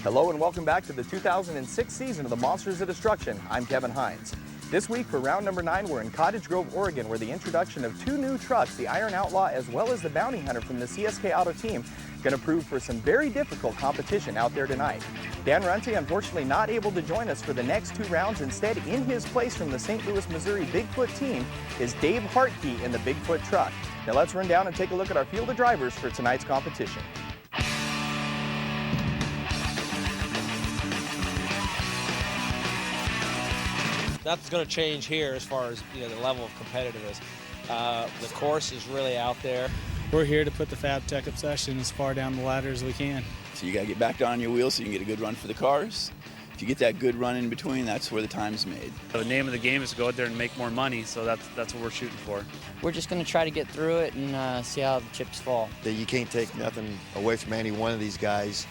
Hello and welcome back to the 2006 season of the Monsters of Destruction. I'm Kevin Hynes. This week for round number 9, we're in Cottage Grove, Oregon, where the introduction of 2 new trucks, the Iron Outlaw as well as the Bounty Hunter from the CSK Auto team, going to prove for some very difficult competition out there tonight. Dan Runte, unfortunately not able to join us for the next 2 rounds. Instead, in his place from the St. Louis, Missouri Bigfoot team is Dave Hartke in the Bigfoot truck. Now let's run down and take a look at our field of drivers for tonight's competition. Nothing's going to change here as far as the level of competitiveness. The course is really out there. We're here to put the Fab Tech Obsession as far down the ladder as we can. So you got to get back on your wheels so you can get a good run for the cars. If you get that good run in between, that's where the time's made. The name of the game is to go out there and make more money, so that's what we're shooting for. We're just going to try to get through it and see how the chips fall. You can't take nothing away from any one of these guys,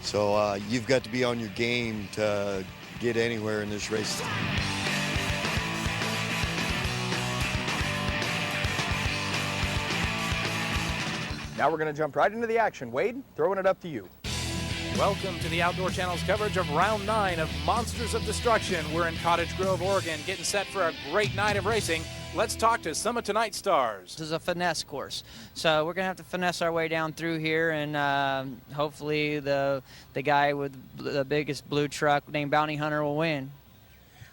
so you've got to be on your game to get anywhere in this race. Now we're going to jump right into the action. Wade, throwing it up to you. Welcome to the Outdoor Channel's coverage of Round 9 of Monsters of Destruction. We're in Cottage Grove, Oregon, getting set for a great night of racing. Let's talk to some of tonight's stars. This is a finesse course, so we're going to have to finesse our way down through here, and hopefully the guy with the biggest blue truck named Bounty Hunter will win.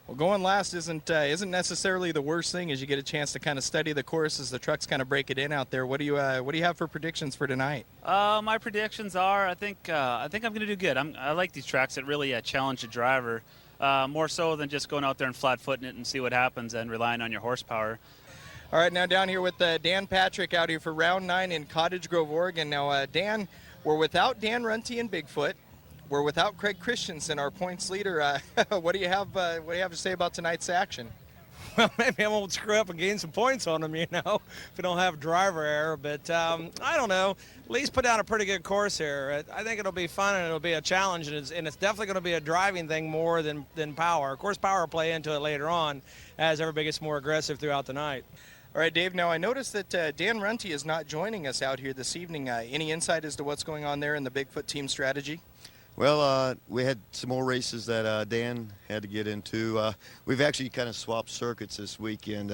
Well, going last isn't necessarily the worst thing, as you get a chance to kind of study the course as the trucks kind of break it in out there. What do you have for predictions for tonight? My predictions are, I think I'm going to do good. I like these tracks that really challenge the driver, more so than just going out there and flat-footing it and see what happens and relying on your horsepower. All right, now down here with Dan Patrick out here for round 9 in Cottage Grove, Oregon. Now, Dan, we're without Dan Runte and Bigfoot. We're without Craig Christensen, our points leader. What do you have to say about tonight's action? Well, maybe I won't screw up and gain some points on them, if we don't have driver error. But I don't know. At least put down a pretty good course here. I think it'll be fun and it'll be a challenge, and it's definitely going to be a driving thing more than power. Of course, power will play into it later on as everybody gets more aggressive throughout the night. All right, Dave, now I noticed that Dan Runte is not joining us out here this evening. Any insight as to what's going on there in the Bigfoot team strategy? Well, we had some more races that Dan had to get into. We've actually kind of swapped circuits this weekend.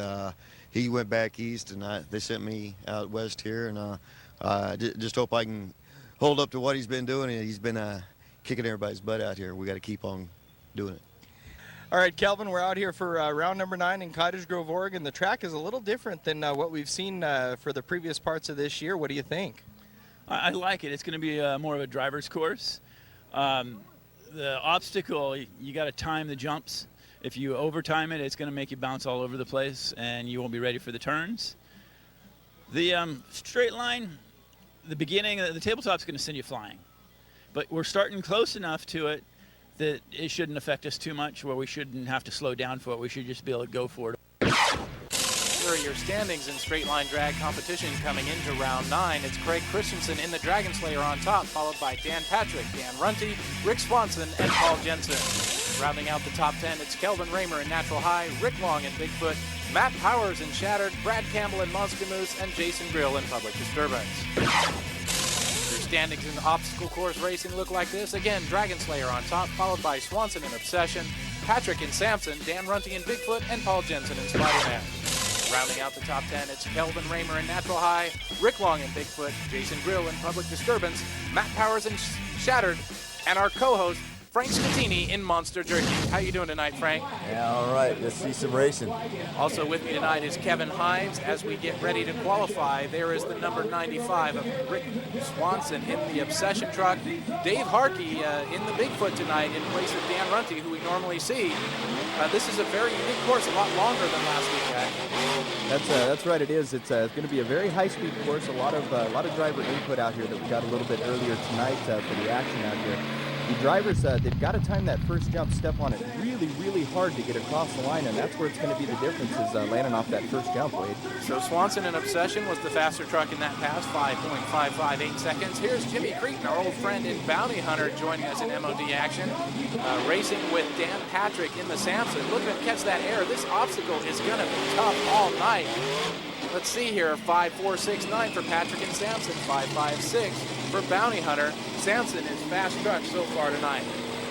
He went back east, and they sent me out west here, and just hope I can hold up to what he's been doing. He's been kicking everybody's butt out here. We got to keep on doing it. All right, Kelvin, we're out here for round number 9 in Cottage Grove, Oregon. The track is a little different than what we've seen for the previous parts of this year. What do you think? I like it. It's going to be more of a driver's course. The obstacle, you got to time the jumps. If you overtime it, it's going to make you bounce all over the place, and you won't be ready for the turns. The straight line, the beginning, the tabletop's going to send you flying. But we're starting close enough to it that it shouldn't affect us too much, where we shouldn't have to slow down for it. We should just be able to go for it. Here are your standings in straight line drag competition coming into round 9. It's Craig Christensen in the Dragon Slayer on top, followed by Dan Patrick, Dan Runte, Rick Swanson, and Paul Jensen. Rounding out the top 10, it's Kelvin Raymer in Natural High, Rick Long in Bigfoot, Matt Powers in Shattered, Brad Campbell in Monster Moose, and Jason Grill in Public Disturbance. Your standings in obstacle course racing look like this. Again, Dragon Slayer on top, followed by Swanson in Obsession, Patrick in Samson, Dan Runte in Bigfoot, and Paul Jensen in Spider-Man. Rounding out the top 10, it's Kelvin Raymer in Natural High, Rick Long in Bigfoot, Jason Grill in Public Disturbance, Matt Powers in Shattered, and our co-host, Frank Scatini in Monster Jerky. How you doing tonight, Frank? Yeah, all right. Let's see some racing. Also with me tonight is Kevin Hynes. As we get ready to qualify, there is the number 95 of Rick Swanson in the Obsession truck. Dave Hartke in the Bigfoot tonight in place of Dan Runte, who we normally see. This is a very unique course, a lot longer than last week, Jack. That's right. It is. It's going to be a very high-speed course. A lot of driver input out here that we got a little bit earlier tonight for the action out here. The drivers, they've got to time that first jump, step on it really, really hard to get across the line, and that's where it's going to be the difference, is landing off that first jump, Wade. So Swanson in Obsession was the faster truck in that pass, 5.558 seconds. Here's Jimmy Cretan, our old friend in Bounty Hunter, joining us in MOD action. Racing with Dan Patrick in the Samson. Look at him catch that air. This obstacle is going to be tough all night. Let's see here, 5.469 for Patrick and Samson, 5.56. for Bounty Hunter. Sampson is fast truck so far tonight.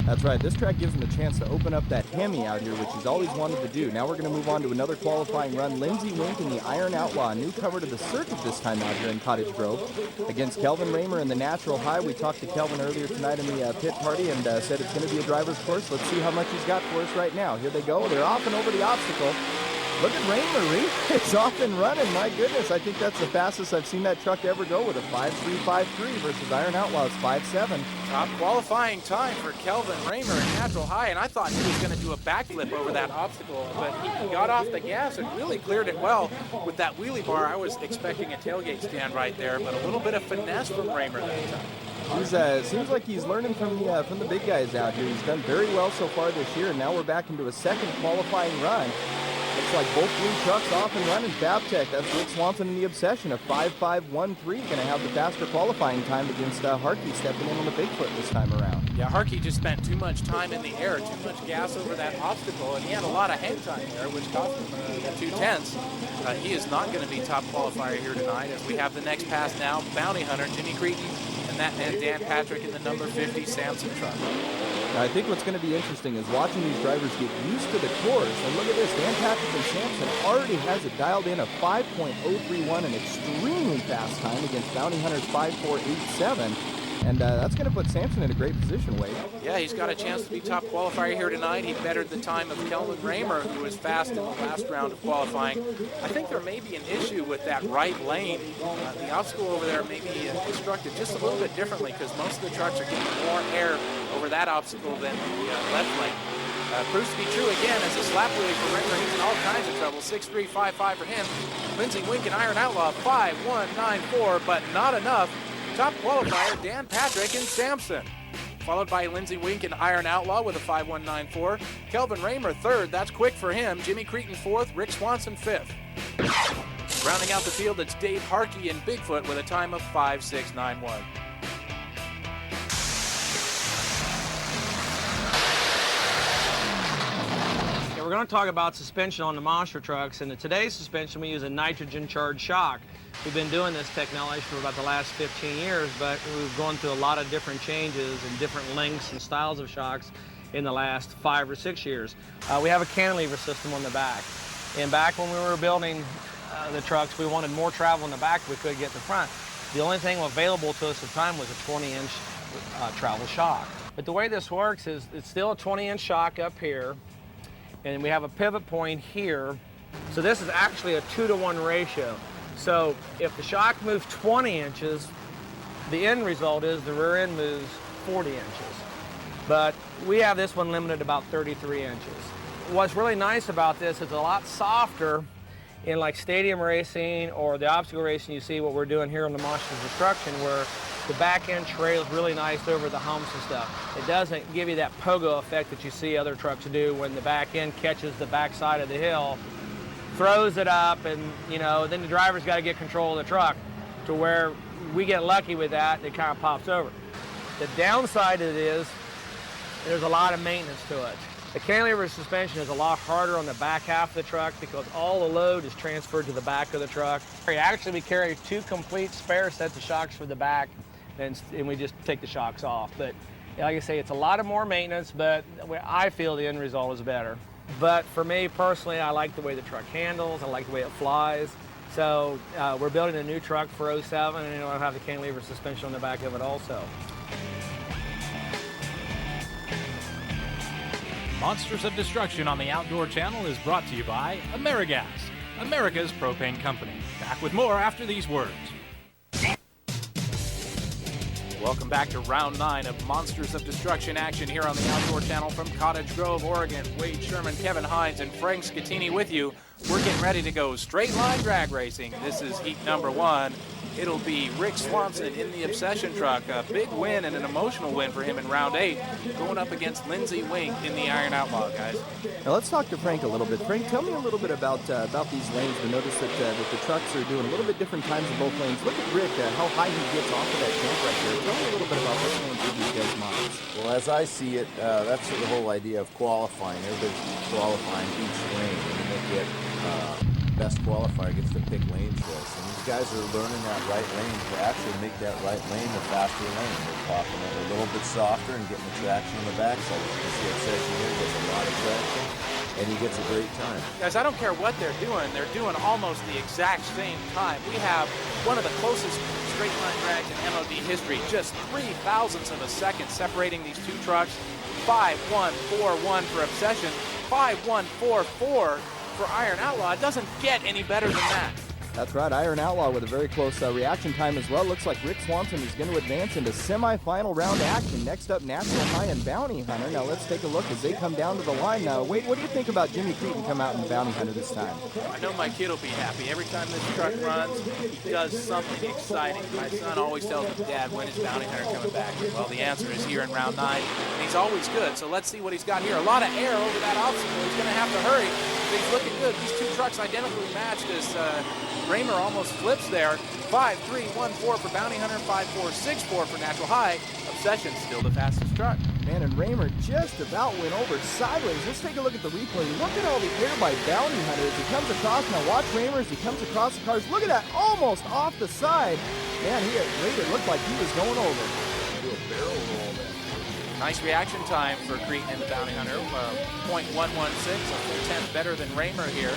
That's right. This track gives him a chance to open up that Hemi out here, which he's always wanted to do. Now we're going to move on to another qualifying run. Lindsey Wink in the Iron Outlaw, newcomer to the circuit this time out here in Cottage Grove, against Kelvin Raymer in the Natural High. We talked to Kelvin earlier tonight in the pit party and said it's going to be a driver's course. Let's see how much he's got for us right now. Here they go. They're off and over the obstacle. Look at Raymer. It's off and running. My goodness, I think that's the fastest I've seen that truck ever go, with a 5.353 versus Iron Outlaw's 5.7. Top qualifying time for Kelvin Raymer in Natural High, and I thought he was going to do a backflip over that obstacle, but he got off the gas and really cleared it well with that wheelie bar. I was expecting a tailgate stand right there, but a little bit of finesse from Raymer that time. He's seems like he's learning from the big guys out here. He's done very well so far this year, and now we're back into a second qualifying run. Looks like both blue trucks off and running. Fabtech, that's Rick Swanson in the Obsession, a 5.513, going to have the faster qualifying time against Harkey stepping in on the Bigfoot this time around. Yeah, Harkey just spent too much time in the air, too much gas over that obstacle, and he had a lot of hang time there, which cost him the 2/10. He is not going to be top qualifier here tonight, as we have the next pass now. Bounty Hunter, Jimmy Cretin, and that man Dan Patrick in the number 50 Sampson truck. Now, I think what's going to be interesting is watching these drivers get used to the course. And look at this, Dan Patrick and Sampson already has it dialed in, a 5.031, an extremely fast time against Bounty Hunter's 5.487. And that's going to put Sampson in a great position, Wade. Yeah, he's got a chance to be top qualifier here tonight. He bettered the time of Kelvin Raymer, who was fast in the last round of qualifying. I think there may be an issue with that right lane. The obstacle over there may be constructed just a little bit differently, because most of the trucks are getting more air over that obstacle than the left lane. Proves to be true again as a slap wheelie for Raymer. He's in all kinds of trouble. 6.355 for him. Lindsey Wink and Iron Outlaw 5.194, but not enough. Top qualifier, Dan Patrick and Sampson. Followed by Lindsey Wink and Iron Outlaw with a 5.194. Kelvin Raymer third, that's quick for him. Jimmy Cretin fourth, Rick Swanson fifth. Rounding out the field, it's Dave Harkey and Bigfoot with a time of 5.691. We're going to talk about suspension on the monster trucks, and in today's suspension we use a nitrogen charged shock. We've been doing this technology for about the last 15 years, but we've gone through a lot of different changes and different lengths and styles of shocks in the last 5 or 6 years. We have a cantilever system on the back, and back when we were building the trucks, we wanted more travel in the back than we could get in the front. The only thing available to us at the time was a 20-inch travel shock. But the way this works is it's still a 20-inch shock up here, and we have a pivot point here. So this is actually a 2-to-1 ratio. So if the shock moves 20 inches, the end result is the rear end moves 40 inches. But we have this one limited about 33 inches. What's really nice about this is it's a lot softer in like stadium racing or the obstacle racing. You see what we're doing here on the Monsters Destruction, where the back end trails really nice over the humps and stuff. It doesn't give you that pogo effect that you see other trucks do when the back end catches the back side of the hill, throws it up, and then the driver's got to get control of the truck, to where we get lucky with that and it kind of pops over. The downside of it is there's a lot of maintenance to it. The cantilever suspension is a lot harder on the back half of the truck because all the load is transferred to the back of the truck. Actually, we carry 2 complete spare sets of shocks for the back, and we just take the shocks off. But like I say, it's a lot of more maintenance, but I feel the end result is better. But for me personally, I like the way the truck handles, I like the way it flies. So we're building a new truck for 07, and it'll have the cantilever suspension on the back of it also. Monsters of Destruction on the Outdoor Channel is brought to you by AmeriGas, America's propane company. Back with more after these words. Welcome back to round 9 of Monsters of Destruction action here on the Outdoor Channel from Cottage Grove, Oregon. Wade Sherman, Kevin Hynes, and Frank Scattini with you. We're getting ready to go straight line drag racing. This is heat number 1. It'll be Rick Swanson in the Obsession truck. A big win and an emotional win for him in round 8, going up against Lindsey Wink in the Iron Outlaw, guys. Now let's talk to Frank a little bit. Frank, tell me a little bit about these lanes. We noticed that the trucks are doing a little bit different times in both lanes. Look at Rick, how high he gets off of that jump right there. Tell me a little bit about what's going through these guys' minds. Well, as I see it, that's the whole idea of qualifying. Everybody's qualifying each lane, and they get best qualifier gets to pick lane choice. And these guys are learning that right lane to actually make that right lane the faster lane. They're popping it a little bit softer and getting the traction on the backside. You can see Obsession here gets a lot of traction, and he gets a great time. Guys, I don't care what they're doing almost the exact same time. We have one of the closest straight line drags in MOD history, just 0.003 of a second separating these two trucks. 5-1-4-1 for Obsession, 5-1-4-4 for Iron Outlaw. It doesn't get any better than that. That's right, Iron Outlaw with a very close reaction time as well. Looks like Rick Swanson is going to advance into semifinal round action. Next up, Natural High and Bounty Hunter. Now let's take a look as they come down to the line now. Wade, what do you think about Jimmy Cretin come out in the Bounty Hunter this time? I know my kid will be happy. Every time this truck runs, he does something exciting. My son always tells me, Dad, when is Bounty Hunter coming back? Well, the answer is here in round 9, and he's always good. So let's see what he's got here. A lot of air over that obstacle. He's going to have to hurry, but he's looking good. These two trucks identically matched as Raymer almost flips there. 5-3-1-4 for Bounty Hunter, 5-4-6-4 for Natural High. Obsession still the fastest truck. Man, and Raymer just about went over sideways. Let's take a look at the replay. Look at all the air by Bounty Hunter as he comes across. Now watch Raymer as he comes across the cars. Look at that, almost off the side. Man, he had Raymer, it looked like he was going over. Do a barrel roll there. Nice reaction time for Cretin and the Bounty Hunter. 0.116, a full tenth better than Raymer here.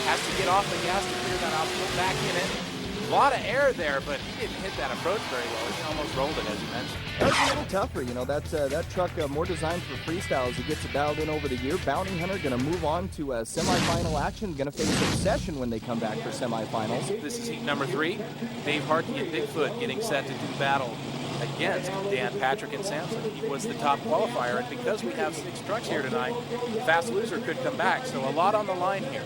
Has to get off the gas to clear that obstacle, back in it. A lot of air there, but he didn't hit that approach very well. He almost rolled it, as you mentioned. That was a little tougher, you know. That truck more designed for freestyle as he gets it dialed in over the year. Bounty Hunter going to move on to semifinal action. Going to face Obsession when they come back for semifinals. This is heat number 3. Dave Harkey and Bigfoot getting set to do battle against Dan Patrick and Sampson. He was the top qualifier, and because we have 6 trucks here tonight, the fast loser could come back. So a lot on the line here.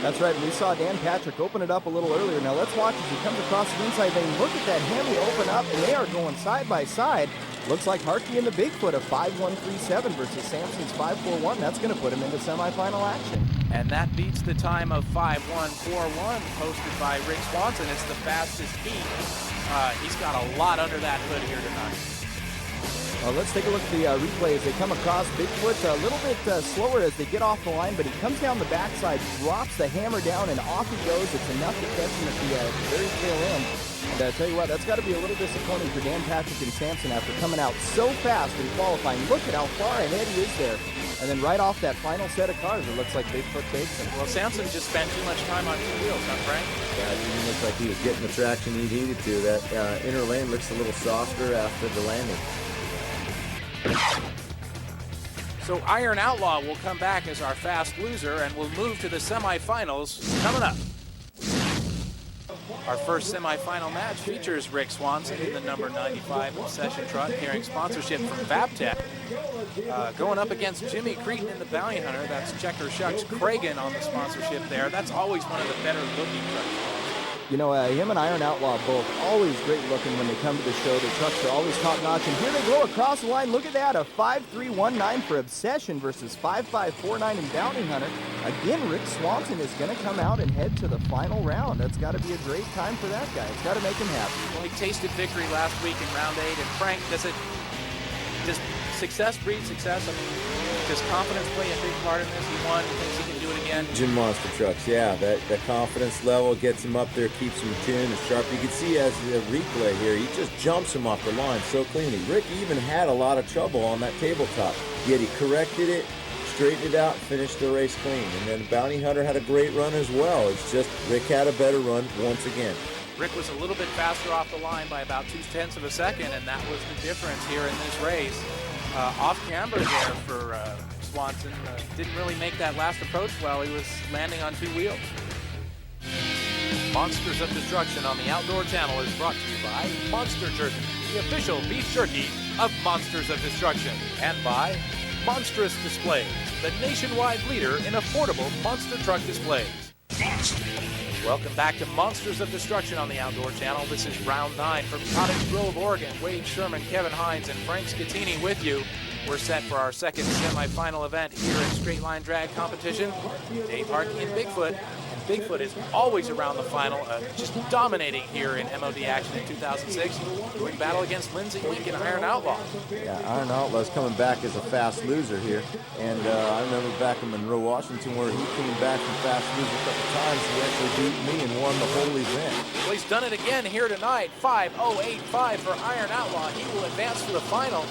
That's right. We saw Dan Patrick open it up a little earlier. Now let's watch as he comes across the inside lane. Look at that Hemi open up, and they are going side by side. Looks like Harkey and the Bigfoot of 5-1-3-7 versus Sampson's 5-4-1. That's going to put him into semifinal action. And that beats the time of 5-1-4-1 posted by Rick Swanson. It's the fastest heat. He's got a lot under that hood here tonight. Let's take a look at the replay as they come across. Bigfoot a little bit slower as they get off the line, but he comes down the backside, drops the hammer down, and off he goes. It's enough to catch him at the very tail end. And I tell you what, that's got to be a little disappointing for Dan Patrick and Sampson after coming out so fast in qualifying. Look at how far ahead he is there. And then right off that final set of cars, it looks like Bigfoot takes him. Well, Sampson just spent too much time on 2 wheels, huh, Frank? Yeah, it didn't look like he was getting the traction he needed to. That inner lane looks a little softer after the landing. So Iron Outlaw will come back as our fast loser, and we'll move to the semifinals coming up. Our first semifinal match features Rick Swanson in the number 95 Obsession truck, carrying sponsorship from Vaptech. Going up against Jimmy Cretin in the Bounty Hunter. That's Checker Shucks Cragen on the sponsorship there. That's always one of the better looking trucks. You know, him and Iron Outlaw both always great looking when they come to the show. Their trucks are always top notch. And here they go across the line. Look at that, a 5-3-1-9 for Obsession versus 5-5-4-9 in Bounty Hunter. Again, Rick Swanson is going to come out and head to the final round. That's got to be a great time for that guy. It's got to make him happy. Well, he tasted victory last week in round 8. And Frank, does success breed success? I mean, does confidence play a big part in this? He won. He thinks he can do it again. Gym Monster trucks, yeah, that confidence level gets him up there, keeps him tuned and sharp. You can see as the replay here, he just jumps him off the line so cleanly. Rick even had a lot of trouble on that tabletop, yet he corrected it, straightened it out, finished the race clean. And then Bounty Hunter had a great run as well. It's just Rick had a better run once again. Rick was a little bit faster off the line by about 0.2 of a second, and that was the difference here in this race. Off camber there for Swanson. Didn't really make that last approach well. He was landing on 2 wheels. Monsters of Destruction on the Outdoor Channel is brought to you by Monster Jerky, the official beef jerky of Monsters of Destruction, and by Monstrous Displays, the nationwide leader in affordable monster truck displays. Welcome back to Monsters of Destruction on the Outdoor Channel. This is round 9 from Cottage Grove, Oregon. Wade Sherman, Kevin Hynes, and Frank Scattini with you. We're set for our second semifinal event here in straight line drag competition. Dave Harkey and Bigfoot, and Bigfoot is always around the final, just dominating here in MOD action in 2006, doing battle against Lindsey Wink and Iron Outlaw. Yeah, Iron Outlaw's coming back as a fast loser here. And I remember back in Monroe, Washington, where he came back from fast loser a couple times. He actually beat me and won the whole event. Well, he's done it again here tonight. 5:08.5 for Iron Outlaw. He will advance to the final.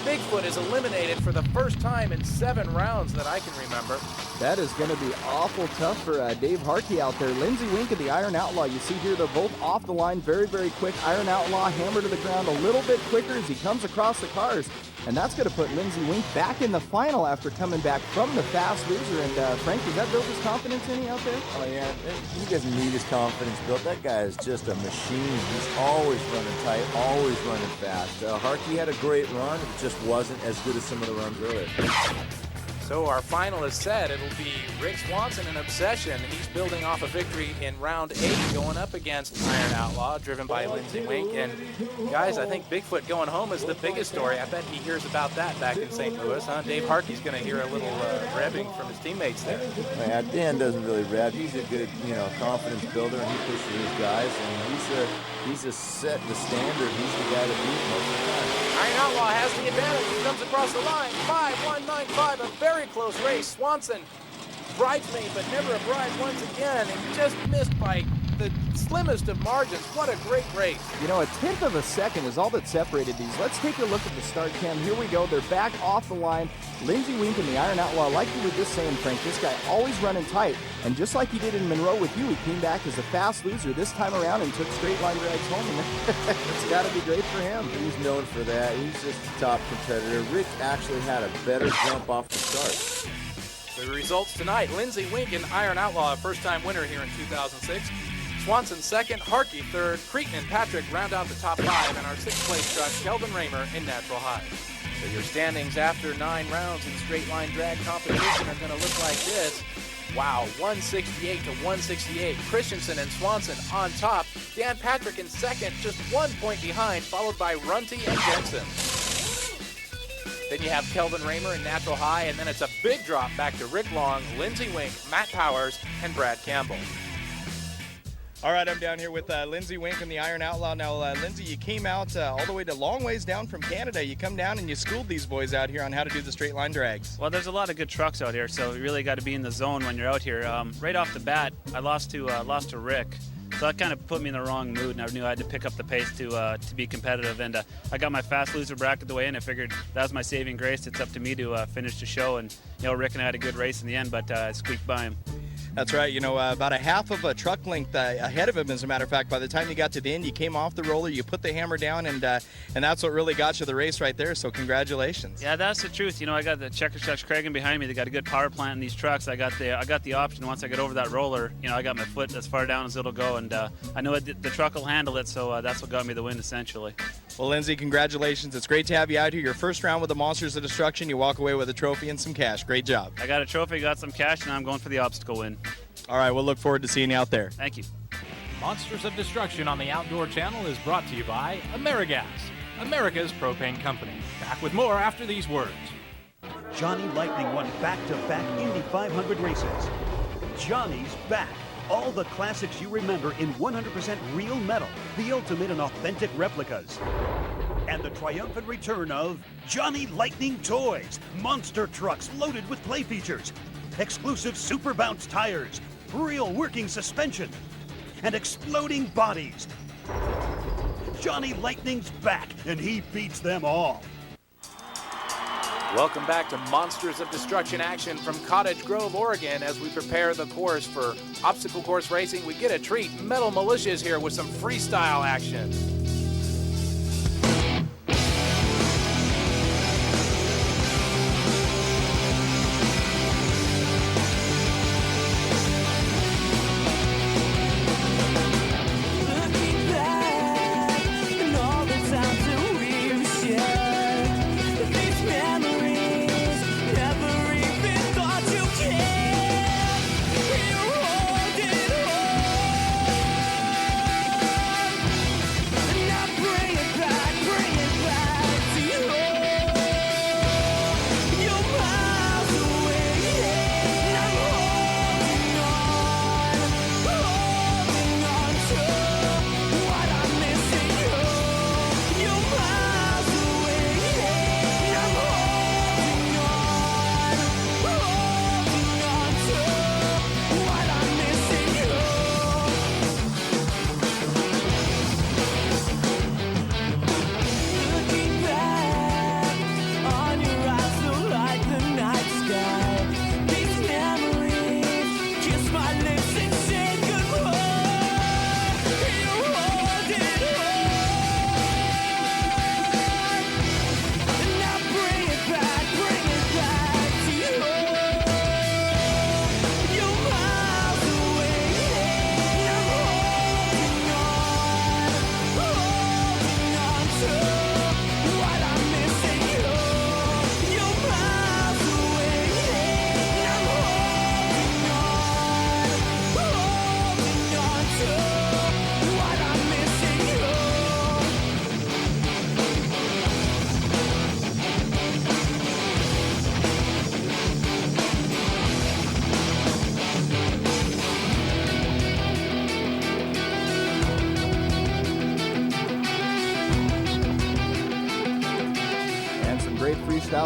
Bigfoot is eliminated for the first time in 7 rounds that I can remember. That is going to be awful tough for Dave Harkey out there. Lindsey Wink and the Iron Outlaw, you see here, they're both off the line very, very quick. Iron Outlaw hammer to the ground a little bit quicker as he comes across the cars. And that's going to put Lindsey Wink back in the final after coming back from the fast loser. And Frank, does that build his confidence any out there? Oh, yeah. He doesn't need his confidence built. That guy is just a machine. He's always running tight, always running fast. Harkey had a great run. It just wasn't as good as some of the runs earlier. So our final is set. It'll be Rick Swanson in Obsession. He's building off a victory in round 8, going up against Iron Outlaw, driven by Lindsey Wink. And guys, I think Bigfoot going home is the biggest story. I bet he hears about that back in St. Louis, huh? Dave Harkey's going to hear a little revving from his teammates there. Yeah, Dan doesn't really rev. He's a good, confidence builder, and he pushes his guys. And he's just setting the standard. He's the guy to beat most of the time. Iron Outlaw has the advantage. He comes across the line. 5:1.95, a very close race. Swanson, bridesmaid, but never a bride once again, and just missed by the slimmest of margins. What a great race. You know, a 1/10 of a second is all that separated these. Let's take a look at the start cam. Here we go. They're back off the line. Lindsey Wink and the Iron Outlaw, like you were just saying, Frank, this guy always running tight. And just like he did in Monroe with you, he came back as a fast loser this time around and took straight line drags home. And it's got to be great for him. He's known for that. He's just a top competitor. Rick actually had a better jump off the start. The results tonight, Lindsey Wink and Iron Outlaw, a first-time winner here in 2006. Swanson second, Harkey third, Cretin and Patrick round out the top 5, and our 6th place truck, Kelvin Raymer in Natural High. So your standings after 9 rounds in straight line drag competition are going to look like this. Wow, 168 to 168. Christensen and Swanson on top. Dan Patrick in second, just 1 point behind, followed by Runty and Jensen. Then you have Kelvin Raymer in Natural High, and then it's a big drop back to Rick Long, Lindsey Wink, Matt Powers, and Brad Campbell. All right, I'm down here with Lindsey Wink and the Iron Outlaw. Now, Lindsey, you came out all the way to long ways down from Canada. You come down and you schooled these boys out here on how to do the straight line drags. Well, there's a lot of good trucks out here, so you really got to be in the zone when you're out here. Right off the bat, I lost to Rick. So that kind of put me in the wrong mood, and I knew I had to pick up the pace to be competitive. And I got my fast loser bracket the way in. I figured that was my saving grace. It's up to me to finish the show. And Rick and I had a good race in the end, but I squeaked by him. That's right. About a half of a truck length ahead of him, as a matter of fact. By the time you got to the end, you came off the roller, you put the hammer down, and that's what really got you the race right there. So congratulations. Yeah, that's the truth. I got the Checker Chucks Cragen behind me. They got a good power plant in these trucks. I got the option once I get over that roller. I got my foot as far down as it'll go, and I know the truck will handle it. So that's what got me the win, essentially. Well, Lindsey, congratulations. It's great to have you out here. Your first round with the Monsters of Destruction. You walk away with a trophy and some cash. Great job. I got a trophy, got some cash, and now I'm going for the obstacle win. All right, we'll look forward to seeing you out there. Thank you. Monsters of Destruction on the Outdoor Channel is brought to you by AmeriGas, America's propane company. Back with more after these words. Johnny Lightning won back-to-back Indy 500 races. Johnny's back. All the classics you remember in 100% real metal, the ultimate in authentic replicas. And the triumphant return of Johnny Lightning Toys, monster trucks loaded with play features, exclusive Super Bounce tires, real working suspension, and exploding bodies. Johnny Lightning's back, and he beats them all. Welcome back to Monsters of Destruction action from Cottage Grove, Oregon. As we prepare the course for obstacle course racing, we get a treat. Metal Militia is here with some freestyle action.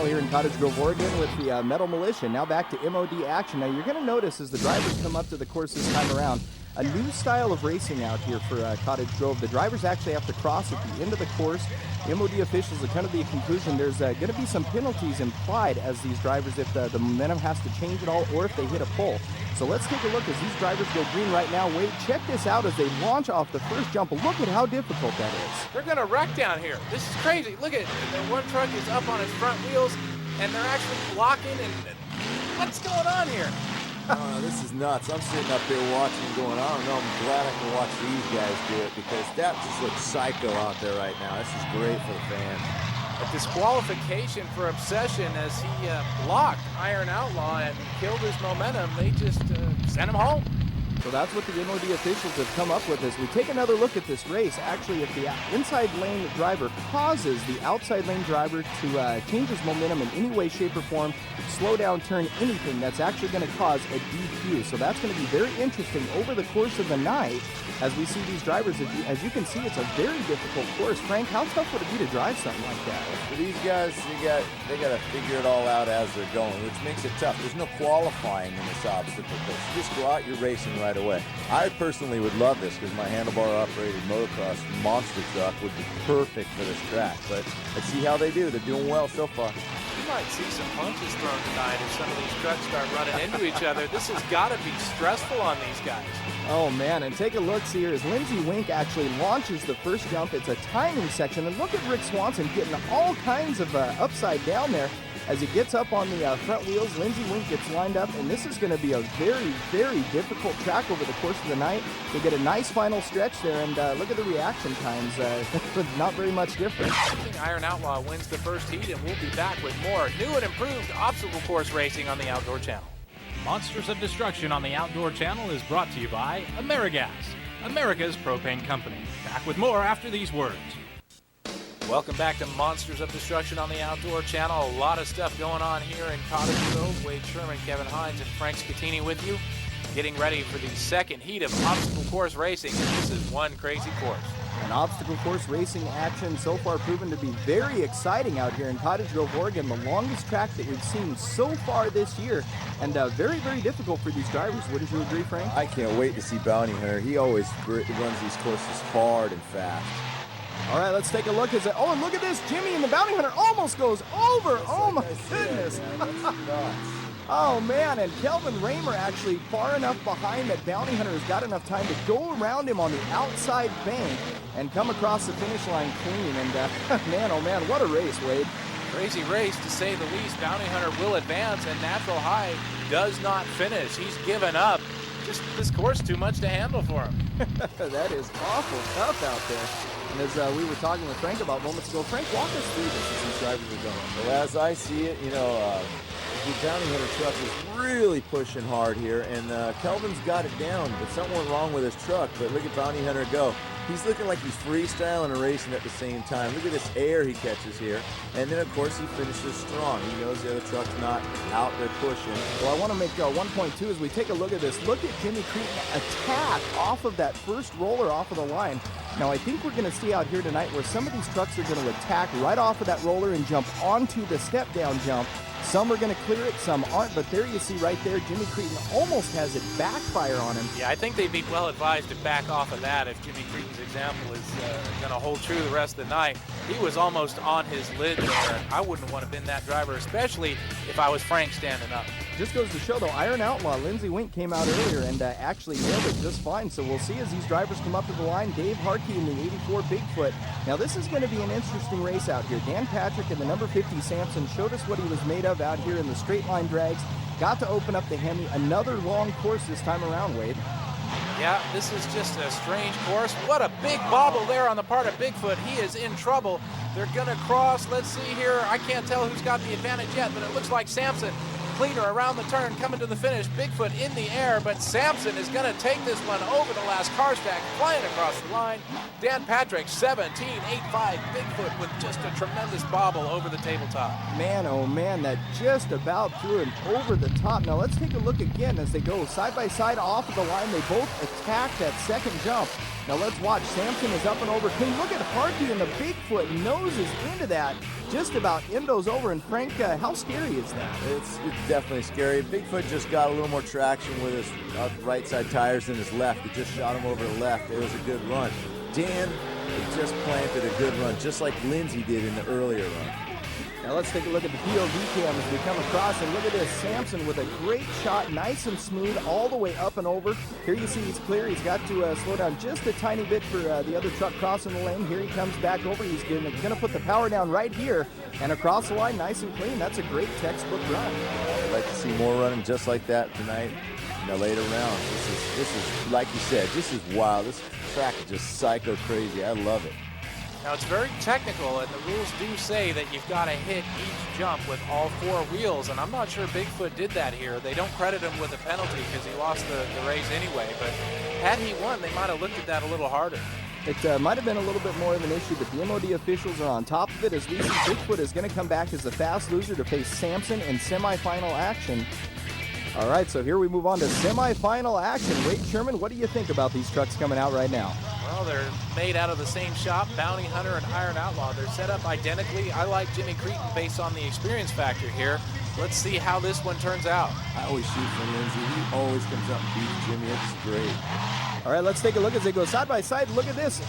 here in Cottage Grove, Oregon with the Metal Militia. Now back to MOD action. Now you're going to notice as the drivers come up to the course this time around, a new style of racing out here for Cottage Grove. The drivers actually have to cross at the end of the course. The MOD officials have come to the conclusion there's going to be some penalties implied as these drivers, if the momentum has to change at all or if they hit a pole. So let's take a look as these drivers go green right now. Wade, check this out as they launch off the first jump. Look at how difficult that is. They're going to wreck down here. This is crazy. Look at the one truck is up on its front wheels, and they're actually blocking. And what's going on here? Oh, this is nuts. I'm sitting up here watching and going, I don't know, I'm glad I can watch these guys do it because that just looks psycho out there right now. This is great for the fans. A disqualification for obsession as he blocked Iron Outlaw and killed his momentum. They just sent him home. So that's what the MOD officials have come up with as we take another look at this race. Actually, if the inside lane driver causes the outside lane driver to change his momentum in any way, shape, or form, slow down, turn, anything, that's actually going to cause a DQ. So that's going to be very interesting over the course of the night as we see these drivers. As you can see, it's a very difficult course. Frank, how tough would it be to drive something like that? For these guys, they got to figure it all out as they're going, which makes it tough. There's no qualifying in this obstacle course. You just go out, you're racing right away. I personally would love this because my handlebar-operated motocross monster truck would be perfect for this track. But let's see how they do. They're doing well so far. You might see some punches thrown tonight if some of these trucks start running into each other. This has got to be stressful on these guys. Oh man, and take a look here as Lindsey Wink actually launches the first jump. It's a timing section, and look at Rick Swanson getting all kinds of upside down there. As he gets up on the front wheels, Lindsey Wink gets lined up, and this is going to be a very, very difficult track over the course of the night. You'll get a nice final stretch there, and look at the reaction times. Not very much different. Iron Outlaw wins the first heat, and we'll be back with more new and improved obstacle course racing on the Outdoor Channel. Monsters of Destruction on the Outdoor Channel is brought to you by AmeriGas, America's propane company. Back with more after these words. Welcome back to Monsters of Destruction on the Outdoor Channel. A lot of stuff going on here in Cottage Grove. Wade Sherman, Kevin Hynes, and Frank Scatini with you, getting ready for the second heat of obstacle course racing. And this is one crazy course. An obstacle course racing action so far proven to be very exciting out here in Cottage Grove, Oregon. The longest track that we've seen so far this year, and very, very difficult for these drivers. Wouldn't you agree, Frank? I can't wait to see Bounty Hunter. He always runs these courses hard and fast. All right, let's take a look. Oh, and look at this. Jimmy and the Bounty Hunter almost goes over. Oh, my goodness. Oh, man, and Kelvin Raymer actually far enough behind that Bounty Hunter has got enough time to go around him on the outside bank and come across the finish line clean. And, man, oh, man, what a race, Wade. Crazy race, to say the least. Bounty Hunter will advance, and Natural High does not finish. He's given up. Just this course too much to handle for him. That is awful tough out there. And as we were talking with Frank about moments ago, Frank, walk us through this as these drivers are going. Well, as I see it, the Bounty Hunter truck is really pushing hard here, and Kelvin's got it down, but something went wrong with his truck. But look at Bounty Hunter go. He's looking like he's freestyling and racing at the same time. Look at this air he catches here. And then, of course, he finishes strong. He knows the other truck's not out there pushing. Well, I want to make one point, too, as we take a look at this. Look at Jimmy Cretan attack off of that first roller off of the line. Now, I think we're going to see out here tonight where some of these trucks are going to attack right off of that roller and jump onto the step-down jump. Some are going to clear it, some aren't, but there you see right there, Jimmy Cretan almost has it backfire on him. Yeah, I think they'd be well advised to back off of that if Jimmy Cretan's example is going to hold true the rest of the night. He was almost on his lid there, and I wouldn't want to have been that driver, especially if I was Frank standing up. Just goes to show, though, Iron Outlaw, Lindsey Wink came out earlier and actually nailed it just fine. So we'll see as these drivers come up to the line. Dave Harkey in the 84 Bigfoot. Now, this is going to be an interesting race out here. Dan Patrick and the number 50 Sampson showed us what he was made of out here in the straight line drags. Got to open up the Hemi. Another long course this time around, Wade. Yeah, this is just a strange course. What a big bobble there on the part of Bigfoot. He is in trouble. They're going to cross. Let's see here. I can't tell who's got the advantage yet, but it looks like Sampson. Cleaner around the turn, coming to the finish. Bigfoot in the air, but Sampson is going to take this one over the last car stack, flying across the line. Dan Patrick, 17.85. Bigfoot with just a tremendous bobble over the tabletop. Man, oh man, that just about threw him over the top. Now let's take a look again as they go side by side off of the line. They both attack that second jump. Now let's watch. Sampson is up and over clean. Look at Harkey and the Bigfoot noses into that. Just about endos over. And Frank, how scary is that? It's definitely scary. Bigfoot just got a little more traction with his right side tires than his left. It just shot him over the left. It was a good run. Dan just planted a good run, just like Lindsey did in the earlier run. Now let's take a look at the POV cam as we come across, and look at this. Sampson with a great shot, nice and smooth, all the way up and over. Here you see he's clear. He's got to slow down just a tiny bit for the other truck crossing the lane. Here he comes back over. He's going to put the power down right here and across the line, nice and clean. That's a great textbook run. I'd like to see more running just like that tonight in the later rounds. This is like you said, this is wild. This track is just psycho crazy. I love it. Now it's very technical, and the rules do say that you've got to hit each jump with all 4 wheels, and I'm not sure Bigfoot did that here. They don't credit him with a penalty because he lost the race anyway, but had he won, they might have looked at that a little harder. It might have been a little bit more of an issue, but the MOD officials are on top of it as we see Bigfoot is going to come back as the fast loser to face Sampson in semifinal action. All right, so here we move on to semifinal action. Wade Sherman, what do you think about these trucks coming out right now? Well, they're made out of the same shop, Bounty Hunter and Iron Outlaw. They're set up identically. I like Jimmy Cretin based on the experience factor here. Let's see how this one turns out. I always shoot for Lindsey. He always comes up and beats Jimmy. It's great. All right, let's take a look as they go side by side. Look at this.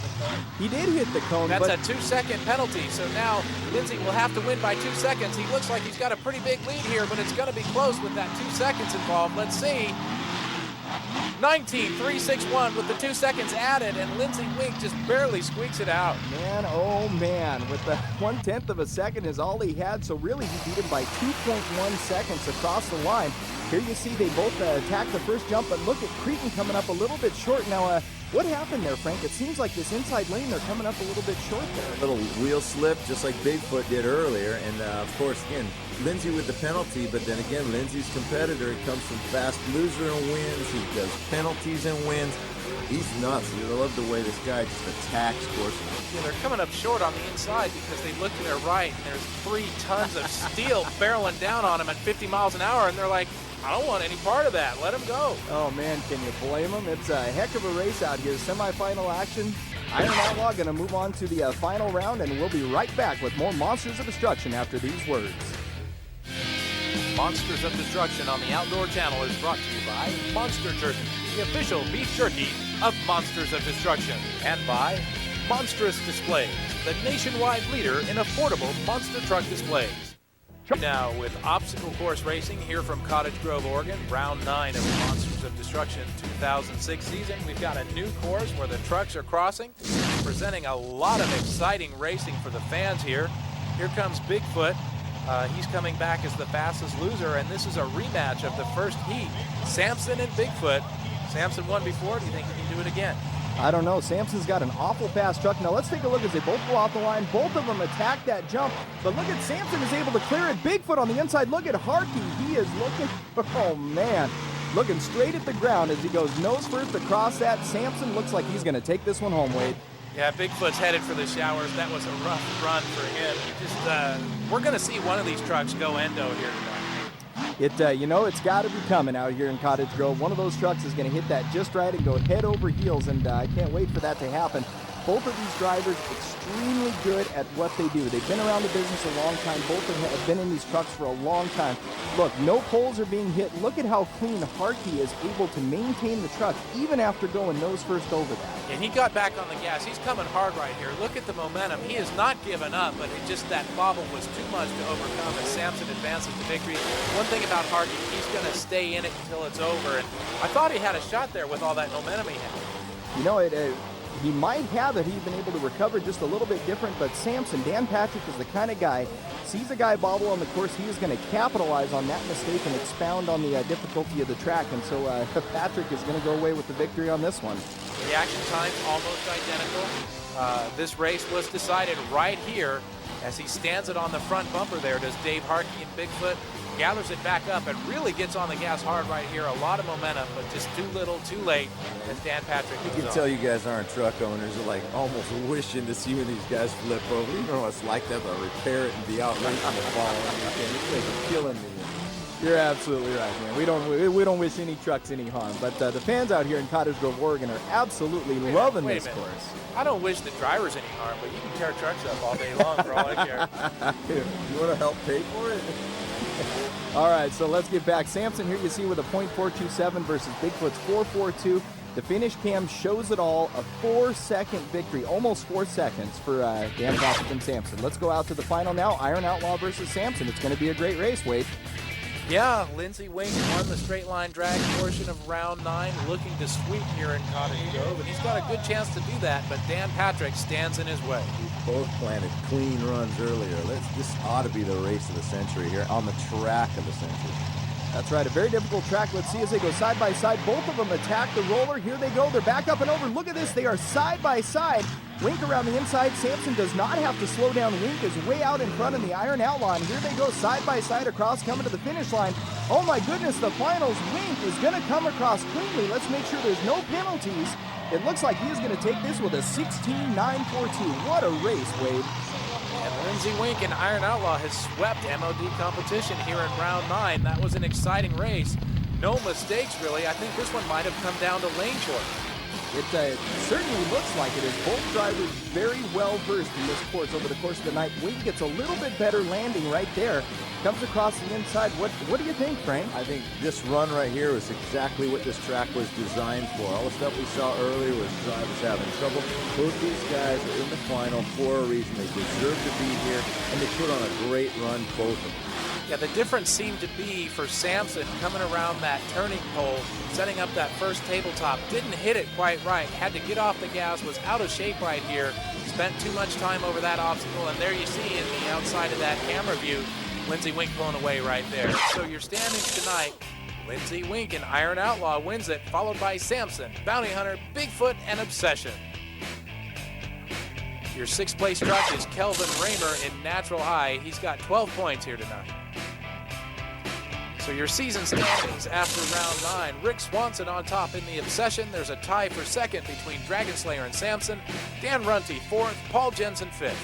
He did hit the cone. That's but a 2-second penalty, so now Lindsey will have to win by 2 seconds. He looks like he's got a pretty big lead here, but it's going to be close with that 2 seconds involved. Let's see. 19.361 with the 2 seconds added, and Lindsey Wink just barely squeaks it out. Man, oh man, with the 1/10 of a second is all he had, so really he beat him by 2.1 seconds across the line. Here you see they both attack the first jump, but look at Cretin coming up a little bit short. Now, what happened there, Frank? It seems like this inside lane, they're coming up a little bit short there. A little wheel slip, just like Bigfoot did earlier. And, of course, again, Lindsey with the penalty, but then again, Lindsey's competitor. He comes from fast loser and wins. He does penalties and wins. He's nuts. I love the way this guy just attacks courses. Yeah, they're coming up short on the inside because they look to their right, and there's 3 tons of steel barreling down on them at 50 miles an hour, and they're like, I don't want any part of that. Let him go. Oh, man, can you blame him? It's a heck of a race out here. Semifinal action. Iron Outlaw going to move on to the final round, and we'll be right back with more Monsters of Destruction after these words. Monsters of Destruction on the Outdoor Channel is brought to you by Monster Jerky, the official beef jerky of Monsters of Destruction, and by Monstrous Displays, the nationwide leader in affordable monster truck displays. Now with obstacle course racing here from Cottage Grove, Oregon, round 9 of the Monsters of Destruction 2006 season. We've got a new course where the trucks are crossing, presenting a lot of exciting racing for the fans here. Here comes Bigfoot. He's coming back as the fastest loser, and this is a rematch of the first heat. Sampson and Bigfoot. Sampson won before. Do you think he can do it again? I don't know. Sampson's got an awful fast truck. Now let's take a look as they both go off the line. Both of them attack that jump. But look at Sampson is able to clear it. Bigfoot on the inside. Look at Harkey. He is looking, oh man, looking straight at the ground as he goes nose first across that. Sampson looks like he's going to take this one home, Wade. Yeah, Bigfoot's headed for the showers. That was a rough run for him. We're going to see one of these trucks go endo here tonight. It's got to be coming out here in Cottage Grove. One of those trucks is going to hit that just right and go head over heels, and I can't wait for that to happen. Both of these drivers extremely good at what they do. They've been around the business a long time. Both of them have been in these trucks for a long time. Look, no poles are being hit. Look at how clean Harkey is able to maintain the truck even after going nose first over that. And he got back on the gas. He's coming hard right here. Look at the momentum. He has not given up, but that bobble was too much to overcome as Sampson advances to victory. One thing about Harkey, he's going to stay in it until it's over. And I thought he had a shot there with all that momentum he had. He might have it. He's been able to recover just a little bit different, but Sampson, Dan Patrick is the kind of guy, sees a guy bobble on the course, he is going to capitalize on that mistake and expound on the difficulty of the track, and so Patrick is going to go away with the victory on this one. Reaction time almost identical. This race was decided right here as he stands it on the front bumper there. Does Dave Harkey and Bigfoot gathers it back up and really gets on the gas hard right here. A lot of momentum, but just too little, too late as Dan Patrick moves You can tell you guys aren't truck owners. Are like almost wishing to see when these guys flip over. You know what it's like to have to repair it and be out racing the following weekend. It's like killing me. You're absolutely right, man. We don't wish any trucks any harm, but the fans out here in Cottage Grove, Oregon, are absolutely loving this course. I don't wish the drivers any harm, but you can tear trucks up all day long for all I care. You want to help pay for it? All right, so let's get back. Sampson here you see with a .427 versus Bigfoot's .442. The finish cam shows it all. A 4-second victory, almost 4 seconds for Dan Patrick and Sampson. Let's go out to the final now. Iron Outlaw versus Sampson. It's going to be a great race, Wade. Yeah, Lindsey Wink won the straight line drag portion of round 9, looking to sweep here in Cottage Grove, and he's got a good chance to do that, but Dan Patrick stands in his way. We both planted clean runs earlier. This ought to be the race of the century here, on the track of the century. That's right, a very difficult track. Let's see as they go side by side. Both of them attack the roller. Here they go. They're back up and over. Look at this. They are side by side. Wink around the inside. Sampson does not have to slow down. Wink is way out in front in the Iron Outlaw. And here they go side by side across, coming to the finish line. Oh my goodness, the finals. Wink is going to come across cleanly. Let's make sure there's no penalties. It looks like he is going to take this with a 16.942. What a race, Wade. And Lindsey Wink and Iron Outlaw has swept MOD competition here in round 9. That was an exciting race. No mistakes, really. I think this one might have come down to lane choice. It certainly looks like it is. Both drivers very well versed in this course over the course of the night. Wink gets a little bit better landing right there. Comes across the inside. What do you think, Frank? I think this run right here was exactly what this track was designed for. All the stuff we saw earlier was drivers having trouble. Both these guys are in the final for a reason. They deserve to be here, and they put on a great run, both of them. Yeah, the difference seemed to be for Sampson coming around that turning pole, setting up that first tabletop, didn't hit it quite right, had to get off the gas, was out of shape right here, spent too much time over that obstacle, and there you see in the outside of that camera view, Lindsey Wink blown away right there. So your standings tonight, Lindsey Wink and Iron Outlaw wins it, followed by Sampson, Bounty Hunter, Bigfoot, and Obsession. Your 6th place truck is Kelvin Raymer in Natural High. He's got 12 points here tonight. So your season standings after round 9, Rick Swanson on top in the Obsession. There's a tie for 2nd between Dragon Slayer and Sampson. Dan Runte 4th, Paul Jensen 5th.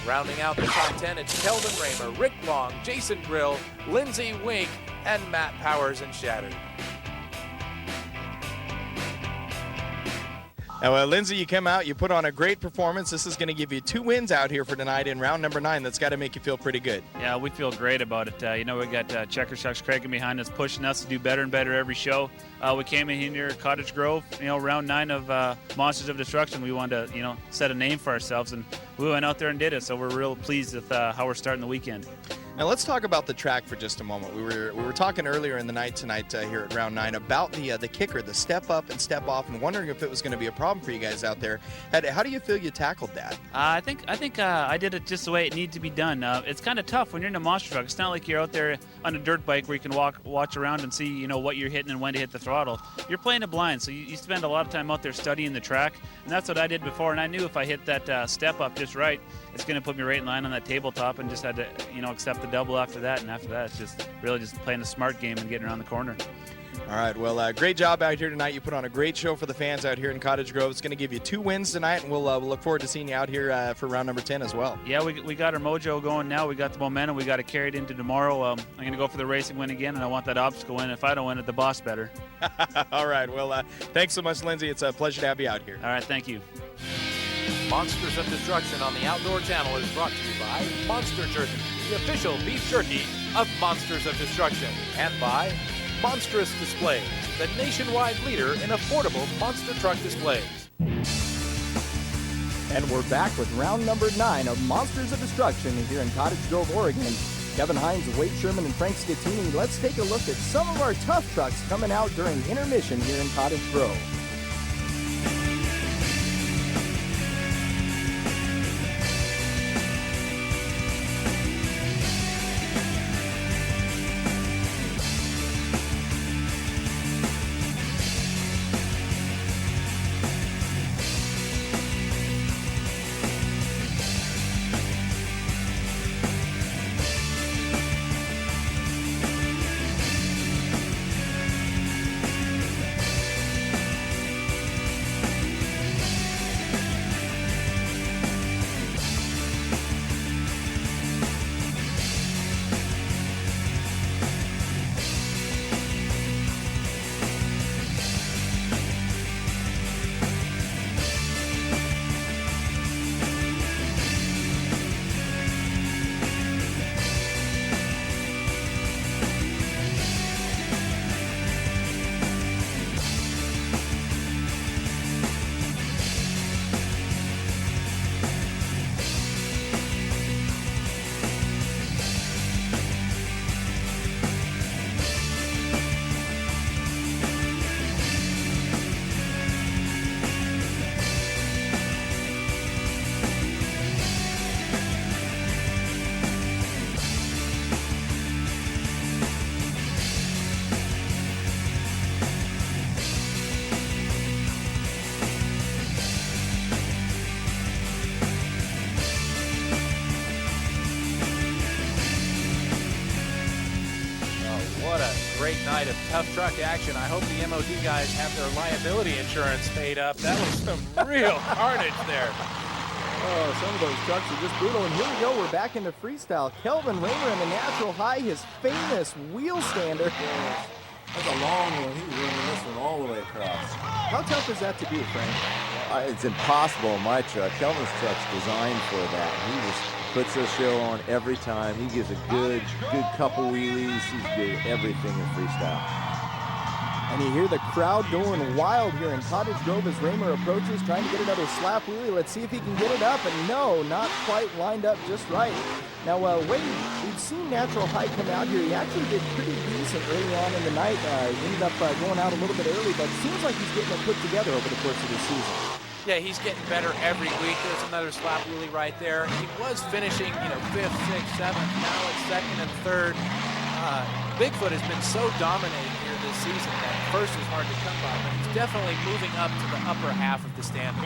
Rounding out the top 10, it's Kelvin Raymer, Rick Long, Jason Brill, Lindsey Wink, and Matt Powers and Shattered. Now, Lindsey, you come out, you put on a great performance. This is going to give you 2 wins out here for tonight in round number 9. That's got to make you feel pretty good. Yeah, we feel great about it. We got Checker Chuck's cranking behind us, pushing us to do better and better every show. We came in here at Cottage Grove, round 9 of Monsters of Destruction. We wanted to, set a name for ourselves, and we went out there and did it. So we're real pleased with how we're starting the weekend. Now let's talk about the track for just a moment. We were talking earlier in the night tonight here at round 9 about the kicker, the step up and step off, and wondering if it was going to be a problem for you guys out there. How do you feel you tackled that? I think I did it just the way it needed to be done. It's kind of tough when you're in a monster truck. It's not like you're out there on a dirt bike where you can watch around and see what you're hitting and when to hit the throttle. You're playing it blind, so you spend a lot of time out there studying the track, and that's what I did before. And I knew if I hit that step up just right, it's going to put me right in line on that tabletop, and just had to accept the double after that. And after that, it's just really just playing a smart game and getting around the corner. All right, well, great job out here tonight. You put on a great show for the fans out here in Cottage Grove. It's going to give you 2 wins tonight, and we'll look forward to seeing you out here for round number 10 as well. Yeah, we got our mojo going now. We got the momentum. We got to carry it into tomorrow. I'm going to go for the racing win again, and I want that obstacle win. If I don't win it, the boss better. All right, well, thanks so much, Lindsey. It's a pleasure to have you out here. All right, thank you. Monsters of Destruction on the Outdoor Channel is brought to you by Monster Jerky, the official beef jerky of Monsters of Destruction, and by Monstrous Displays, the nationwide leader in affordable monster truck displays. And we're back with round number 9 of Monsters of Destruction here in Cottage Grove, Oregon. Kevin Hynes, Wade Sherman, and Frank Scattini. Let's take a look at some of our tough trucks coming out during intermission here in Cottage Grove. What a great night of tough truck action. I hope the MOD guys have their liability insurance paid up. That was some real carnage there. Oh, some of those trucks are just brutal. And here we go. We're back into freestyle. Kelvin Raymer in the natural high, his famous wheel stander. That's a long one. He was running this one all the way across. How tough is that to do, Frank? It's impossible in my truck. Kelvin's truck's designed for that. He just puts a show on every time. He gives a good couple wheelies. He's good at everything in freestyle. And you hear the crowd going wild here in Cottage Grove as Raymer approaches, trying to get another slap wheelie. Let's see if he can get it up. And no, not quite lined up just right. Now, Wade, we've seen Natural High come out here. He actually did pretty decent early on in the night. He ended up going out a little bit early, but it seems like he's getting it put together over the course of the season. Yeah, he's getting better every week. There's another slap wheelie right there. He was finishing, 5th, 6th, 7th. Now it's 2nd and 3rd. Bigfoot has been so dominating here this season that first is hard to come by, but he's definitely moving up to the upper half of the standings.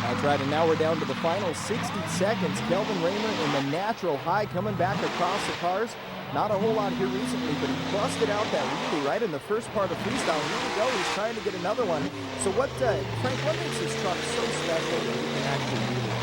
That's right, and now we're down to the final 60 seconds. Kelvin Raymer in the natural high coming back across the cars. Not a whole lot here recently, but he busted out that wheelie right in the first part of freestyle. Here we go, he's trying to get another one. So Frank, what makes this truck so special that he can actually do this?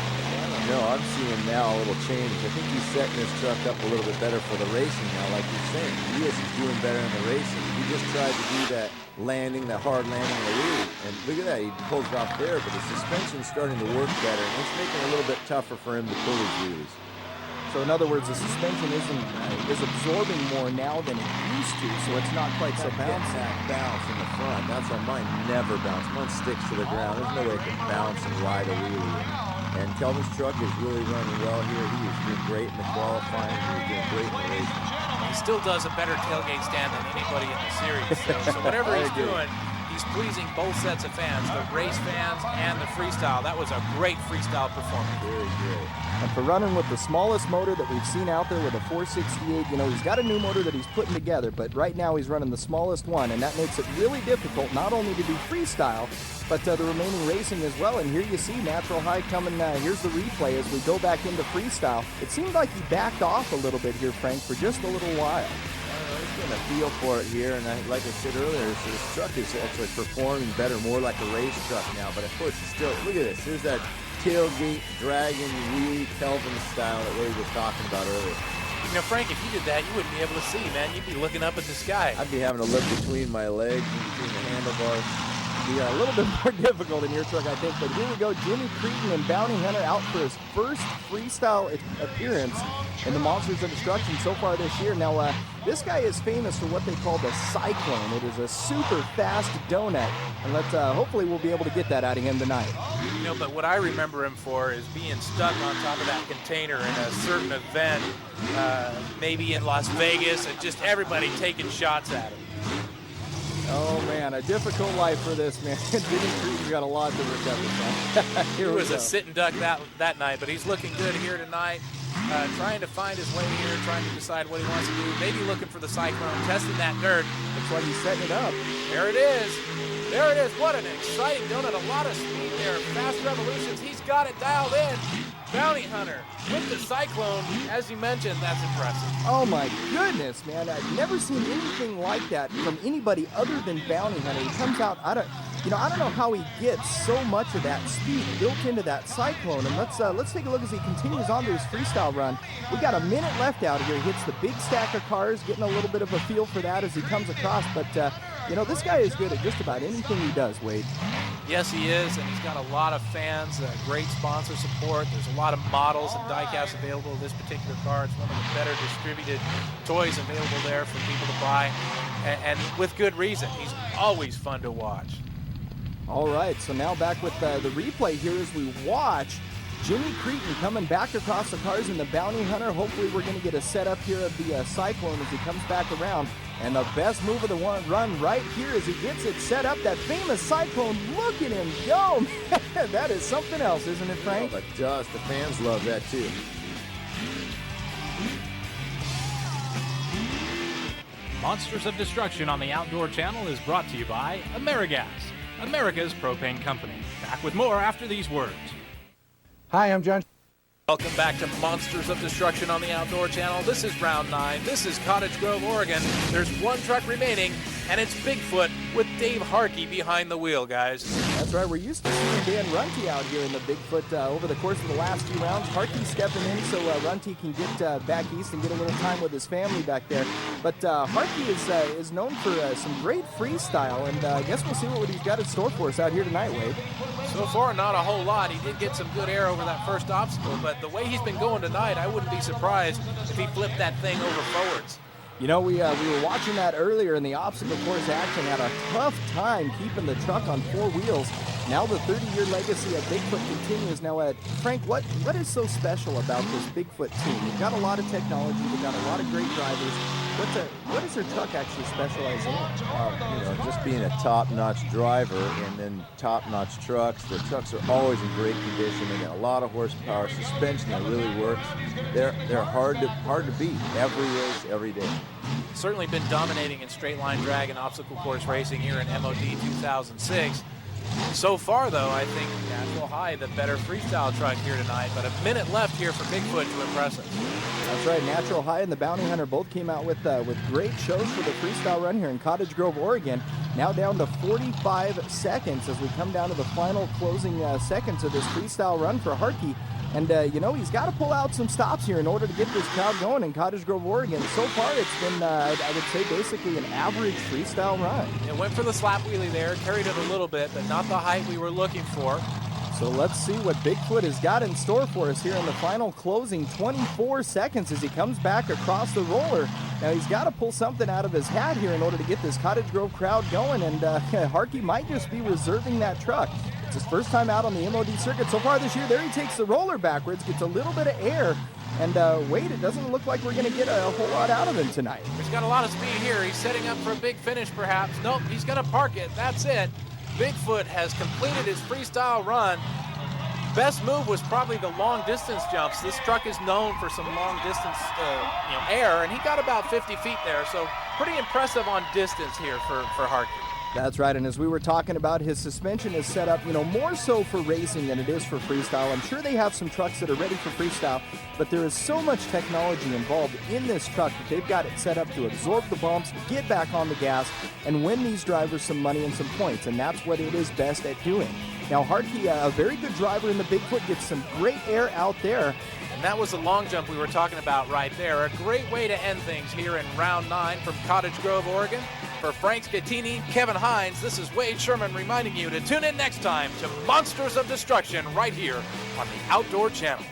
No, I'm seeing now a little change. I think he's setting his truck up a little bit better for the racing now, like you're saying. He is doing better in the racing. He just tried to do that landing, that hard landing in the wheelie. And look at that, he pulls it off there, but the suspension's starting to work better, and it's making it a little bit tougher for him to pull his wheelies. So in other words, the suspension is absorbing more now than it used to, so it's not quite so bouncy. That bounce in the front, that's why mine never bounce. Mine sticks to the ground. There's no way it can bounce and ride a wheelie. And Kelvin's truck is really running well here. He is doing great in the qualifying. He's doing great in the racing. He still does a better tailgate stand than anybody in the series. So whatever he's doing, he's pleasing both sets of fans, the race fans and the freestyle. That was a great freestyle performance. Very good. And for running with the smallest motor that we've seen out there with a 468, he's got a new motor that he's putting together, but right now he's running the smallest one, and that makes it really difficult not only to do freestyle, but the remaining racing as well. And here you see Natural High coming. Here's the replay as we go back into freestyle. It seemed like he backed off a little bit here, Frank, for just a little while. He's getting a feel for it here, and like I said earlier, so this truck is actually performing better, more like a race truck now. But of course, it's still, look at this. Here's that tailgate, dragon, wheelie, Kelvin style that Wade was talking about earlier. Frank, if you did that, you wouldn't be able to see, man. You'd be looking up at the sky. I'd be having to look between my legs and between the handlebars. Yeah, a little bit more difficult in your truck, I think. But here we go. Jimmy Creedon and Bounty Hunter out for his first freestyle appearance in the Monsters of Destruction so far this year. Now, this guy is famous for what they call the Cyclone. It is a super fast donut. And hopefully we'll be able to get that out of him tonight. But what I remember him for is being stuck on top of that container in a certain event, maybe in Las Vegas, and just everybody taking shots at him. Oh, man, a difficult life for this man. Jimmy Creedon's got a lot to recover from. He was a sitting duck that night, but he's looking good here tonight, trying to find his way here, trying to decide what he wants to do, maybe looking for the Cyclone, testing that dirt. That's why he's setting it up. There it is. There it is. What an exciting donut. A lot of speed there. Fast revolutions. He's got it dialed in. Bounty Hunter with the Cyclone. As you mentioned, that's impressive. Oh, my goodness, man. I've never seen anything like that from anybody other than Bounty Hunter. He comes out, I don't know how he gets so much of that speed built into that Cyclone. And let's take a look as he continues on to his freestyle run. We got a minute left out here. He hits the big stack of cars, getting a little bit of a feel for that as he comes across. But, this guy is good at just about anything he does, Wade. Yes, he is, and he's got a lot of fans, great sponsor support. There's a lot of models and die-casts available of this particular car. It's one of the better distributed toys available there for people to buy, and with good reason. He's always fun to watch. All right, so now back with the replay here as we watch Jimmy Creedon coming back across the cars in the Bounty Hunter. Hopefully we're going to get a setup here of the Cyclone as he comes back around. And the best move of the run right here as he gets it set up. That famous Cyclone, look at him go. That is something else, isn't it, Frank? Oh, but just the fans love that too. Monsters of Destruction on the Outdoor Channel is brought to you by AmeriGas, America's propane company. Back with more after these words. Hi, I'm John Welcome back to Monsters of Destruction on the Outdoor Channel. This is round 9. This is Cottage Grove, Oregon. There's one truck remaining, and it's Bigfoot with Dave Harkey behind the wheel, guys. That's right. We're used to seeing Dan Runty out here in the Bigfoot over the course of the last few rounds. Harkey stepping in so Runty can get back east and get a little time with his family back there. But Harkey is known for some great freestyle, and I guess we'll see what he's got in store for us out here tonight, Wade. So far, not a whole lot. He did get some good air over that first obstacle, but the way he's been going tonight, I wouldn't be surprised if he flipped that thing over forwards. You know, we were watching that earlier in the obstacle course action. Had a tough time keeping the truck on 4 wheels. Now the 30-year legacy of Bigfoot continues. Now, Frank, what is so special about this Bigfoot team? They've got a lot of technology. They've got a lot of great drivers. What does their truck actually specialize in? Just being a top-notch driver and then top-notch trucks. The trucks are always in great condition. They got a lot of horsepower, suspension that really works. They're hard to beat every race, every day. Certainly been dominating in straight line drag and obstacle course racing here in MOD 2006. So far, though, I think Natural High, the better freestyle truck here tonight, but a minute left here for Bigfoot to impress us. That's right. Natural High and the Bounty Hunter both came out with great shows for the freestyle run here in Cottage Grove, Oregon. Now down to 45 seconds as we come down to the final closing seconds of this freestyle run for Harkey. And, he's got to pull out some stops here in order to get this crowd going in Cottage Grove, Oregon. So far, it's been, I would say, basically an average freestyle run. It went for the slap wheelie there, carried it a little bit, but not the height we were looking for. So let's see what Bigfoot has got in store for us here in the final closing 24 seconds as he comes back across the roller. Now he's got to pull something out of his hat here in order to get this Cottage Grove crowd going, and Harkey might just be reserving that truck. It's his first time out on the MOD circuit so far this year. There he takes the roller backwards, gets a little bit of air, and wait, it doesn't look like we're going to get a whole lot out of him tonight. He's got a lot of speed here. He's setting up for a big finish perhaps. Nope, he's going to park it. That's it. Bigfoot has completed his freestyle run. Best move was probably the long distance jumps. This truck is known for some long distance air, and he got about 50 feet there, so pretty impressive on distance here for Harkey. That's right, and as we were talking about, his suspension is set up, more so for racing than it is for freestyle. I'm sure they have some trucks that are ready for freestyle, but there is so much technology involved in this truck that they've got it set up to absorb the bumps, get back on the gas, and win these drivers some money and some points, and that's what it is best at doing. Now, Harkey, a very good driver in the Bigfoot, gets some great air out there. And that was the long jump we were talking about right there. A great way to end things here in round 9 from Cottage Grove, Oregon. For Frank Scattini, Kevin Hynes, this is Wade Sherman reminding you to tune in next time to Monsters of Destruction right here on the Outdoor Channel.